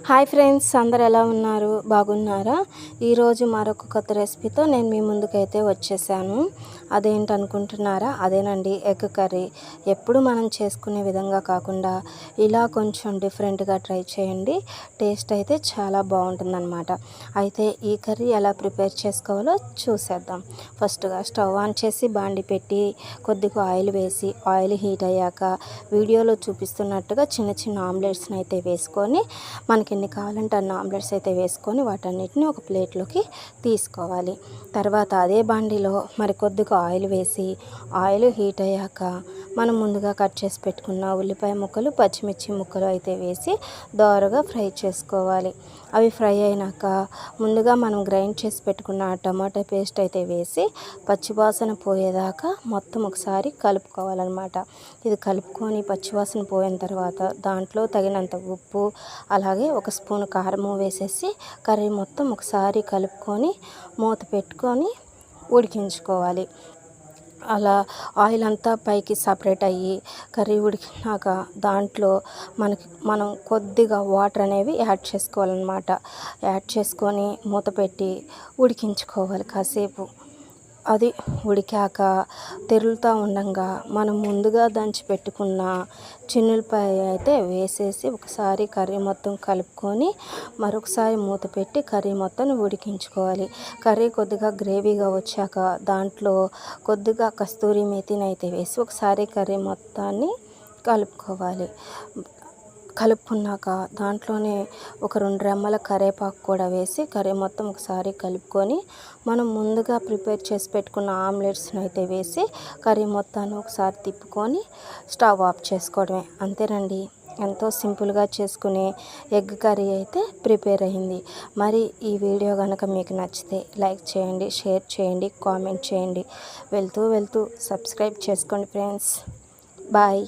Hi friends, అందరు ఎలా ఉన్నారు? బాగున్నారా? ఈరోజు మరొక కొత్త రెసిపీతో నేను మీ ముందుకైతే వచ్చేసాను. అదేంటనుకుంటున్నారా? అదేనండి, ఎగ్ కర్రీ. ఎప్పుడు మనం చేసుకునే విధంగా కాకుండా ఇలా కొంచెం డిఫరెంట్గా ట్రై చేయండి. టేస్ట్ అయితే చాలా బాగుంటుందన్నమాట. అయితే ఈ కర్రీ ఎలా ప్రిపేర్ చేసుకోవాలో చూసేద్దాం. ఫస్ట్గా స్టవ్ ఆన్ చేసి బాండి పెట్టి కొద్దిగా ఆయిల్ వేసి, ఆయిల్ హీట్ అయ్యాక వీడియోలో చూపిస్తున్నట్టుగా చిన్న చిన్న ఆమ్లెట్స్ని అయితే వేసుకొని మనకి ఎన్ని కావాలంటే అన్ని ఆమ్లెట్స్ అయితే వేసుకొని వాటన్నిటిని ఒక ప్లేట్లోకి తీసుకోవాలి. తర్వాత అదే బాండిలో మరి కొద్దిగా ఆయిల్ వేసి, ఆయిల్ హీట్ అయ్యాక మనం ముందుగా కట్ చేసి పెట్టుకున్న ఉల్లిపాయ ముక్కలు, పచ్చిమిర్చి ముక్కలు అయితే వేసి దోరగా ఫ్రై చేసుకోవాలి. అవి ఫ్రై అయినాక ముందుగా మనం గ్రైండ్ చేసి పెట్టుకున్న టమాటా పేస్ట్ అయితే వేసి పచ్చివాసన పోయేదాకా మొత్తం ఒకసారి కలుపుకోవాలన్నమాట. ఇది కలుపుకొని పచ్చివాసన పోయిన తర్వాత దాంట్లో తగినంత ఉప్పు, అలాగే ఒక స్పూన్ కారము వేసేసి కర్రీ మొత్తం ఒకసారి కలుపుకొని మూత పెట్టుకొని ఉడికించుకోవాలి. అలా ఆయిల్ అంతా పైకి సపరేట్ అయ్యి కర్రీ ఉడికినాక దాంట్లో మనం కొద్దిగా వాటర్ అనేవి యాడ్ చేసుకోవాలన్నమాట. యాడ్ చేసుకొని మూత పెట్టి ఉడికించుకోవాలి కాసేపు. అది ఉడికాక తెరులుతూ ఉండంగా మనం ముందుగా దంచి పెట్టుకున్న చిన్నులపాయ అయితే వేసేసి ఒకసారి కర్రీ మొత్తం కలుపుకొని మరొకసారి మూత పెట్టి కర్రీ మొత్తం ఉడికించుకోవాలి. కర్రీ కొద్దిగా గ్రేవీగా వచ్చాక దాంట్లో కొద్దిగా కస్తూరి మేతిని అయితే వేసి ఒకసారి కర్రీ మొత్తాన్ని కలుపుకోవాలి. కలుపుకున్నాక దాంట్లోనే ఒక 2 రెమ్మల కరివేపాకు కూడా వేసి కర్రీ మొత్తం ఒకసారి కలుపుకొని మనం ముందుగా ప్రిపేర్ చేసి పెట్టుకున్న ఆమ్లెట్స్ని అయితే వేసి కర్రీ మొత్తాన్ని ఒకసారి తిప్పుకొని స్టవ్ ఆఫ్ చేసుకోవడమే. అంతేనండి, ఎంతో సింపుల్గా చేసుకునే ఎగ్ కర్రీ అయితే ప్రిపేర్ అయింది. మరి ఈ వీడియో కనుక మీకు నచ్చితే లైక్ చేయండి, షేర్ చేయండి, కామెంట్ చేయండి. వెళ్తూ సబ్స్క్రైబ్ చేసుకోండి ఫ్రెండ్స్. బాయ్.